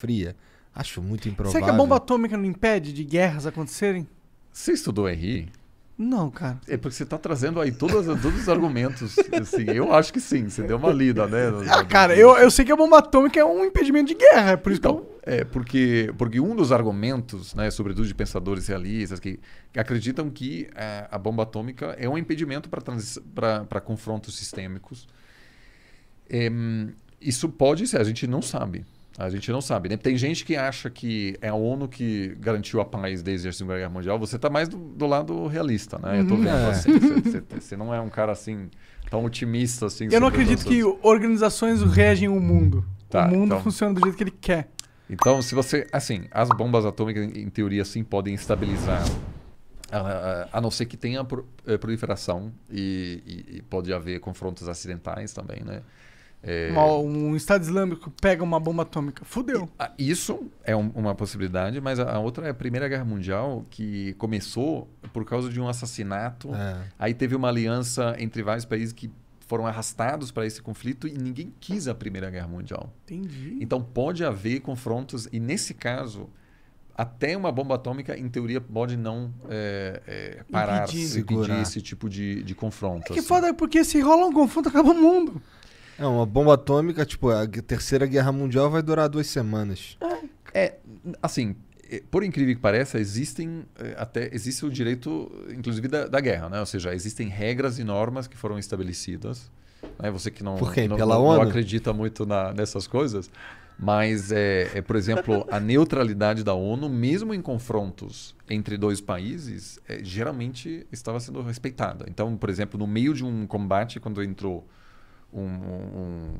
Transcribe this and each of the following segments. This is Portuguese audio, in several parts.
Fria? Acho muito improvável. Será que a bomba atômica não impede de guerras acontecerem? Você estudou RI? Não, cara. É porque você tá trazendo aí todos os argumentos. Assim, eu acho que sim, você deu uma lida, né? Cara, eu sei que a bomba atômica é um impedimento de guerra, é por isso Então, porque um dos argumentos, né, sobretudo de pensadores realistas, que acreditam que a bomba atômica é um impedimento para confrontos sistêmicos. Isso pode ser, a gente não sabe. A gente não sabe, né? Tem gente que acha que é a ONU que garantiu a paz desde a Segunda Guerra Mundial. Você está mais do lado realista, né? Eu tô vendo assim. Você não é um cara assim tão otimista assim. Eu não acredito que organizações regem o mundo. Tá, o mundo então, funciona do jeito que ele quer. Então, se você... Assim, as bombas atômicas, em teoria, sim, podem estabilizar. A não ser que tenha proliferação e pode haver confrontos acidentais também, né? Um Estado Islâmico pega uma bomba atômica. Fudeu. Isso é uma possibilidade, mas a outra é a Primeira Guerra Mundial, que começou por causa de um assassinato. Aí teve uma aliança entre vários países que foram arrastados para esse conflito e ninguém quis a Primeira Guerra Mundial. Entendi. Então pode haver confrontos e, nesse caso, até uma bomba atômica, em teoria, pode não parar, impedir esse tipo de confronto. Que foda, porque se rola um confronto, acaba o mundo. Uma bomba atômica, tipo, a Terceira Guerra Mundial vai durar 2 semanas. Assim, por incrível que pareça, existe o direito, inclusive, da guerra, né? Ou seja, existem regras e normas que foram estabelecidas. Né? Você que não acredita muito nessas coisas, mas, por exemplo, a neutralidade da ONU, mesmo em confrontos entre dois países, geralmente estava sendo respeitada. Então, por exemplo, no meio de um combate, quando entrou um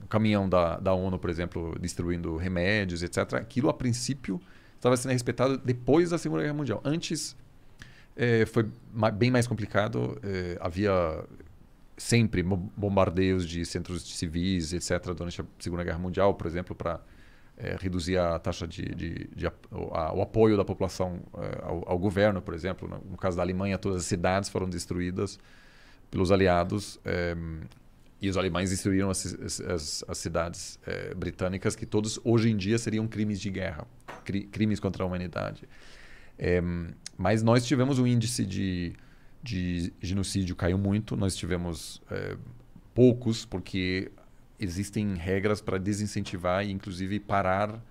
caminhão da ONU, por exemplo, distribuindo remédios, etc. Aquilo, a princípio, estava sendo respeitado depois da Segunda Guerra Mundial. Antes, foi bem mais complicado. Havia sempre bombardeios de centros civis, etc., durante a Segunda Guerra Mundial, por exemplo, para reduzir a taxa o apoio da população ao governo, por exemplo. No caso da Alemanha, todas as cidades foram destruídas pelos aliados, e os alemães destruíram as cidades britânicas, que todos hoje em dia seriam crimes de guerra, crimes contra a humanidade. Mas nós tivemos um índice de genocídio caiu muito, nós tivemos poucos, porque existem regras para desincentivar e inclusive parar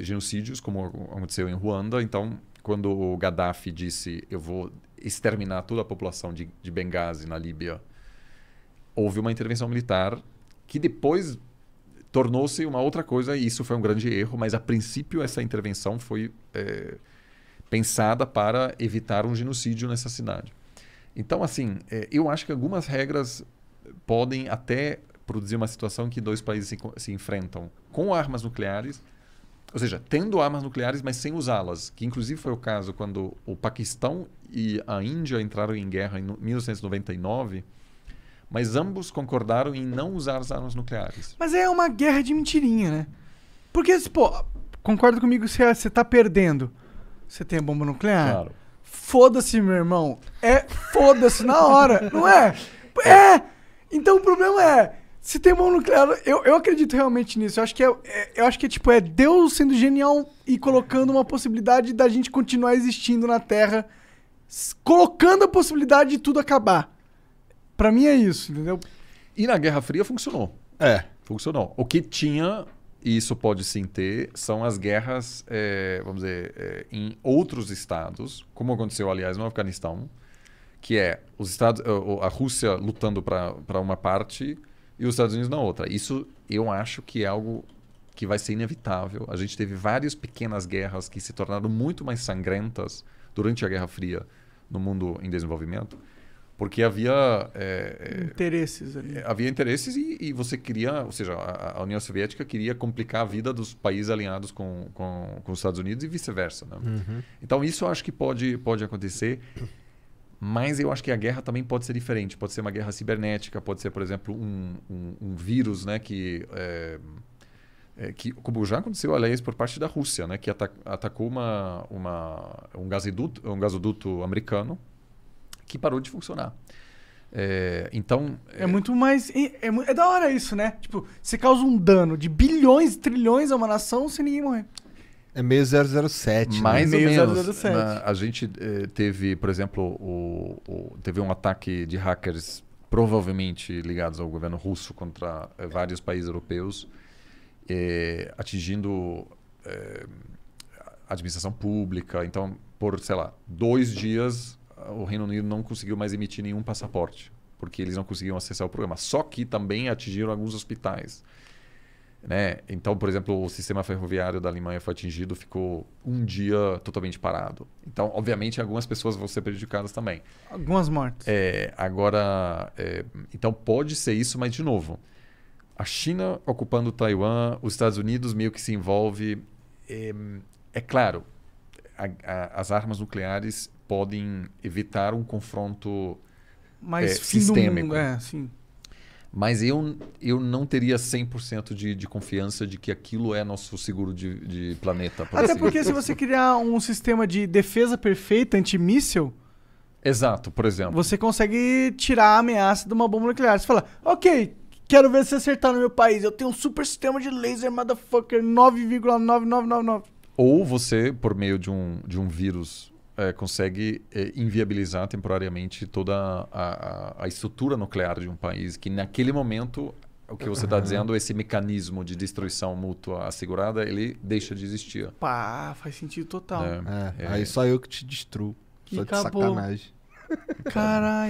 genocídios, como aconteceu em Ruanda. Então, quando o Gaddafi disse eu vou exterminar toda a população de Benghazi, na Líbia, houve uma intervenção militar que depois tornou-se uma outra coisa, e isso foi um grande erro, mas a princípio essa intervenção foi pensada para evitar um genocídio nessa cidade. Então, assim, eu acho que algumas regras podem até produzir uma situação em que dois países se enfrentam com armas nucleares, ou seja, tendo armas nucleares, mas sem usá-las, que inclusive foi o caso quando o Paquistão e a Índia entraram em guerra em 1999, mas ambos concordaram em não usar as armas nucleares. Mas é uma guerra de mentirinha, né? Porque, pô, concorda comigo, você tá perdendo. Você tem a bomba nuclear? Claro. Foda-se, meu irmão. Foda-se na hora, não é? Então o problema é, se tem bomba nuclear, eu acredito realmente nisso. Eu acho que tipo, é Deus sendo genial e colocando uma possibilidade da gente continuar existindo na Terra, colocando a possibilidade de tudo acabar. Pra mim é isso, entendeu? E na Guerra Fria funcionou. Funcionou. O que tinha, e isso pode sim ter, são as guerras, vamos dizer, em outros estados, como aconteceu, aliás, no Afeganistão, que é a Rússia lutando para uma parte e os Estados Unidos na outra. Isso eu acho que é algo que vai ser inevitável. A gente teve várias pequenas guerras que se tornaram muito mais sangrentas durante a Guerra Fria no mundo em desenvolvimento, porque havia interesses ali. Havia interesses e você queria, ou seja, a União Soviética queria complicar a vida dos países alinhados com os Estados Unidos e vice-versa. Né? Uhum. Então isso eu acho que pode acontecer, mas eu acho que a guerra também pode ser diferente. Pode ser uma guerra cibernética, pode ser, por exemplo, um vírus, né, que como já aconteceu, aliás, por parte da Rússia, né, que atacou um gasoduto americano que parou de funcionar. Então, É muito mais. É da hora isso, né? Tipo, você causa um dano de bilhões, trilhões a uma nação sem ninguém morrer. É meio 007, né? mais ou Meio menos. 007. A gente teve, por exemplo, teve um ataque de hackers provavelmente ligados ao governo russo contra vários países europeus, atingindo a administração pública. Então, por, sei lá, 2 dias, o Reino Unido não conseguiu mais emitir nenhum passaporte, porque eles não conseguiam acessar o programa. Só que também atingiram alguns hospitais. Né? Então, por exemplo, o sistema ferroviário da Alemanha foi atingido, ficou 1 dia totalmente parado. Então, obviamente, algumas pessoas vão ser prejudicadas também. Algumas mortes. Agora, então pode ser isso, mas de novo, a China ocupando Taiwan, os Estados Unidos meio que se envolve. É claro, as armas nucleares podem evitar um confronto Mas fim do sistêmico. mundo, sim. Mas eu não teria 100% de confiança de que aquilo é nosso seguro de planeta. Até porque se você criar um sistema de defesa perfeita, antimíssil, Exato, por exemplo. você consegue tirar a ameaça de uma bomba nuclear. Você fala, ok, quero ver se acertar no meu país. Eu tenho um super sistema de laser, motherfucker, 9,9999. Ou você, por meio de um vírus, consegue inviabilizar temporariamente toda a estrutura nuclear de um país, que naquele momento, o que você está dizendo, esse mecanismo de destruição mútua assegurada, ele deixa de existir. Pá, faz sentido total. Aí só eu que te destruo. E Só de acabou. sacanagem. Caralho.